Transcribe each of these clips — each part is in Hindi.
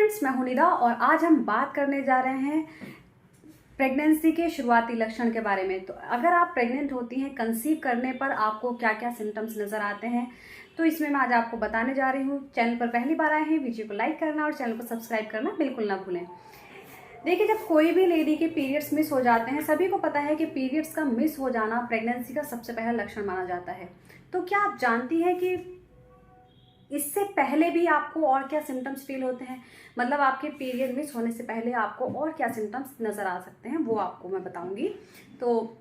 फ्रेंड्स, मैं हूं निदा और आज हम बात करने जा रहे हैं प्रेगनेंसी के शुरुआती लक्षण के बारे में। तो अगर आप प्रेग्नेंट होती हैं, कंसीव करने पर आपको क्या क्या सिम्टम्स नज़र आते हैं, तो इसमें मैं आज आपको बताने जा रही हूँ। चैनल पर पहली बार आए हैं, वीडियो को लाइक करना और चैनल को सब्सक्राइब करना बिल्कुल ना भूलें। देखिए, जब कोई भी लेडी के पीरियड्स मिस हो जाते हैं, सभी को पता है कि पीरियड्स का मिस हो जाना प्रेगनेंसी का सबसे पहला लक्षण माना जाता है। तो क्या आप जानती हैं कि इससे पहले भी आपको और क्या सिम्टम्स फील होते हैं? मतलब आपके पीरियड मिस होने से पहले आपको और क्या सिम्टम्स नज़र आ सकते हैं, वो आपको मैं बताऊंगी। तो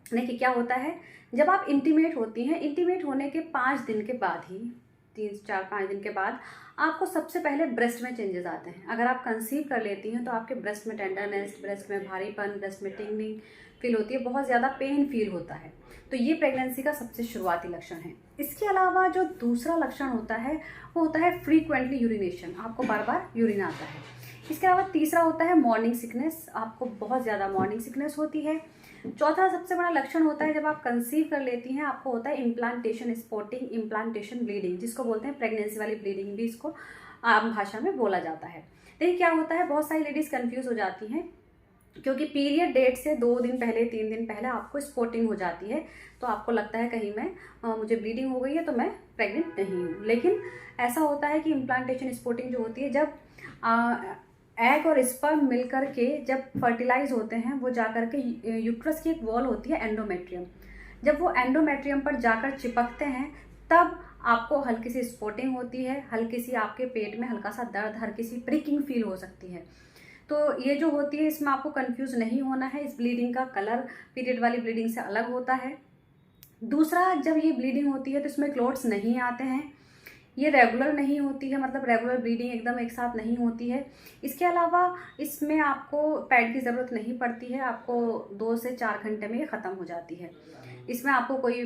देखिए, क्या होता है, जब आप इंटीमेट होती हैं, इंटीमेट होने के 5 दिन के बाद ही 3-4-5 दिन के बाद आपको सबसे पहले ब्रेस्ट में चेंजेस आते हैं। अगर आप कंसीव कर लेती हैं तो आपके ब्रेस्ट में टेंडरनेस, ब्रेस्ट में भारीपन, ब्रेस्ट में टिंगलिंग फील होती है, बहुत ज़्यादा पेन फील होता है। तो ये प्रेगनेंसी का सबसे शुरुआती लक्षण है। इसके अलावा जो दूसरा लक्षण होता है वो होता है फ्रीक्वेंटली यूरिनेशन, आपको बार बार यूरिन आता है। इसके अलावा तीसरा होता है मॉर्निंग सिकनेस, आपको बहुत ज़्यादा मॉर्निंग सिकनेस होती है। चौथा सबसे बड़ा लक्षण होता है, जब आप कंसीव कर लेती हैं आपको होता है इम्प्लांटेशन स्पॉटिंग, इम्प्लांटेशन ब्लीडिंग, जिसको बोलते हैं प्रेगनेंसी वाली ब्लीडिंग भी इसको आम भाषा में बोला जाता है। देखिए, क्या होता है, बहुत सारी लेडीज़ कंफ्यूज हो जाती हैं क्योंकि पीरियड डेट से 2 दिन पहले 3 दिन पहले आपको स्पॉटिंग हो जाती है। तो आपको लगता है कहीं मुझे ब्लीडिंग हो गई है तो मैं प्रेग्नेंट नहीं हूँ। लेकिन ऐसा होता है कि इम्प्लांटेशन स्पॉटिंग जो होती है, जब एग और स्पर्म मिलकर के जब फर्टिलाइज होते हैं, वो जाकर के यूट्रस की एक वॉल होती है एंडोमेट्रियम, जब वो एंडोमेट्रियम पर जाकर चिपकते हैं तब आपको हल्की सी स्पॉटिंग होती है, हल्की सी आपके पेट में हल्का सा दर्द, हल्की सी प्रिकिंग फील हो सकती है। तो ये जो होती है, इसमें आपको कंफ्यूज नहीं होना है। इस ब्लीडिंग का कलर पीरियड वाली ब्लीडिंग से अलग होता है। दूसरा, जब ये ब्लीडिंग होती है तो इसमें क्लोट्स नहीं आते हैं, ये रेगुलर नहीं होती है, मतलब रेगुलर ब्लीडिंग एकदम एक साथ नहीं होती है। इसके अलावा इसमें आपको पैड की ज़रूरत नहीं पड़ती है, आपको 2 से 4 घंटे में ये ख़त्म हो जाती है। इसमें आपको कोई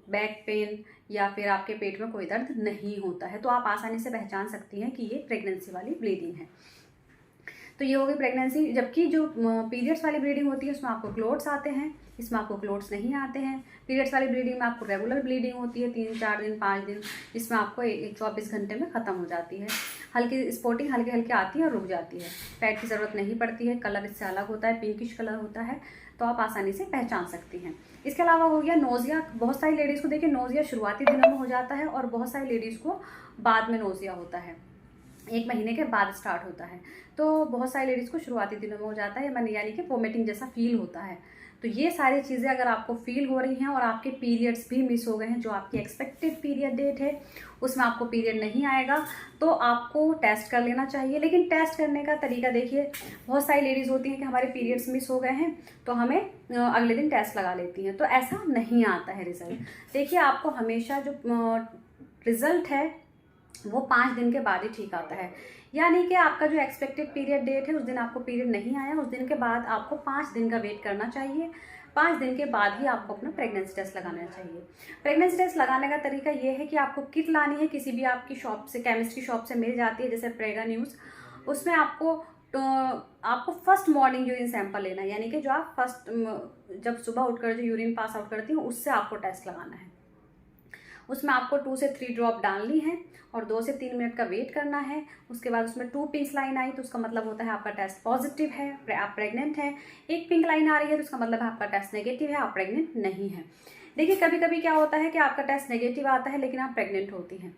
बैक पेन या फिर आपके पेट में कोई दर्द नहीं होता है। तो आप आसानी से पहचान सकती हैं कि ये प्रेगनेंसी वाली ब्लीडिंग है। तो ये हो गई प्रेगनेंसी। जबकि जो पीरियड्स वाली ब्लीडिंग होती है उसमें आपको क्लोट्स आते हैं, इसमें आपको क्लोट्स नहीं आते हैं। पीरियड्स वाली ब्लीडिंग में आपको रेगुलर ब्लीडिंग होती है 3-4 दिन 5 दिन, इसमें आपको 24 घंटे में ख़त्म हो जाती है। हल्की स्पॉटिंग हल्के हल्के आती है और रुक जाती है, पैड की ज़रूरत नहीं पड़ती है, कलर इससे अलग होता है, पिंकिश कलर होता है, तो आप आसानी से पहचान सकती हैं। इसके अलावा हो गया नोज़िया। बहुत सारी लेडीज़ को देखिए नोज़िया शुरुआती दिनों में हो जाता है और बहुत सारी लेडीज़ को बाद में नोज़िया होता है, 1 महीने के बाद स्टार्ट होता है। तो बहुत सारी लेडीज़ को शुरुआती दिनों में हो जाता है, यानी कि वोमिटिंग जैसा फील होता है। तो ये सारी चीज़ें अगर आपको फील हो रही हैं और आपके पीरियड्स भी मिस हो गए हैं, जो आपकी एक्सपेक्टेड पीरियड डेट है उसमें आपको पीरियड नहीं आएगा, तो आपको टेस्ट कर लेना चाहिए। लेकिन टेस्ट करने का तरीका देखिए, बहुत सारी लेडीज़ होती हैं कि हमारे पीरियड्स मिस हो गए हैं तो हमें अगले दिन टेस्ट लगा लेती हैं, तो ऐसा नहीं आता है रिज़ल्ट। देखिए, आपको हमेशा जो रिज़ल्ट है वो 5 दिन के बाद ही ठीक आता है। यानी कि आपका जो एक्सपेक्टेड पीरियड डेट है, उस दिन आपको पीरियड नहीं आया, उस दिन के बाद आपको 5 दिन का वेट करना चाहिए। 5 दिन के बाद ही आपको अपना प्रेगनेंसी टेस्ट लगाना चाहिए। प्रेगनेंसी टेस्ट लगाने का तरीका ये है कि आपको किट लानी है, किसी भी आपकी शॉप से, केमिस्ट्री शॉप से मिल जाती है, जैसे प्रेगा न्यूज़। उसमें आपको फर्स्ट मॉर्निंग यूरिन सैंपल लेना है, यानी कि जो आप फर्स्ट जब सुबह उठकर जो यूरिन पास आउट करती हैं उससे आपको टेस्ट लगाना है। उसमें आपको 2 से 3 ड्रॉप डालनी है और 2 से 3 मिनट का वेट करना है। उसके बाद उसमें 2 पिंक लाइन आई तो उसका मतलब होता है आपका टेस्ट पॉजिटिव है, आप प्रेग्नेंट हैं। 1 पिंक लाइन आ रही है तो उसका मतलब है आपका टेस्ट नेगेटिव है, आप प्रेग्नेंट नहीं है। देखिए, कभी कभी क्या होता है कि आपका टेस्ट नेगेटिव आता है लेकिन आप प्रेग्नेंट होती हैं।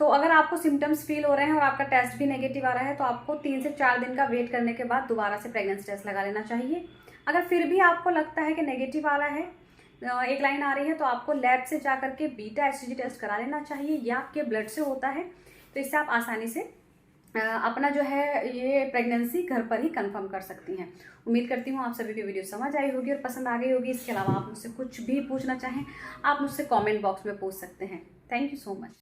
तो अगर आपको सिम्टम्स फील हो रहे हैं और आपका टेस्ट भी नेगेटिव आ रहा है तो आपको 3 से 4 दिन का वेट करने के बाद दोबारा से प्रेगनेंसी टेस्ट लगा लेना चाहिए। अगर फिर भी आपको लगता है कि नेगेटिव आ रहा है, 1 लाइन आ रही है, तो आपको लैब से जाकर के बीटा एचसीजी टेस्ट करा लेना चाहिए, या आपके ब्लड से होता है। तो इससे आप आसानी से अपना जो है ये प्रेगनेंसी घर पर ही कंफर्म कर सकती हैं। उम्मीद करती हूँ आप सभी को वीडियो समझ आई होगी और पसंद आ गई होगी। इसके अलावा आप मुझसे कुछ भी पूछना चाहें, आप मुझसे कमेंट बॉक्स में पूछ सकते हैं। Thank you so much.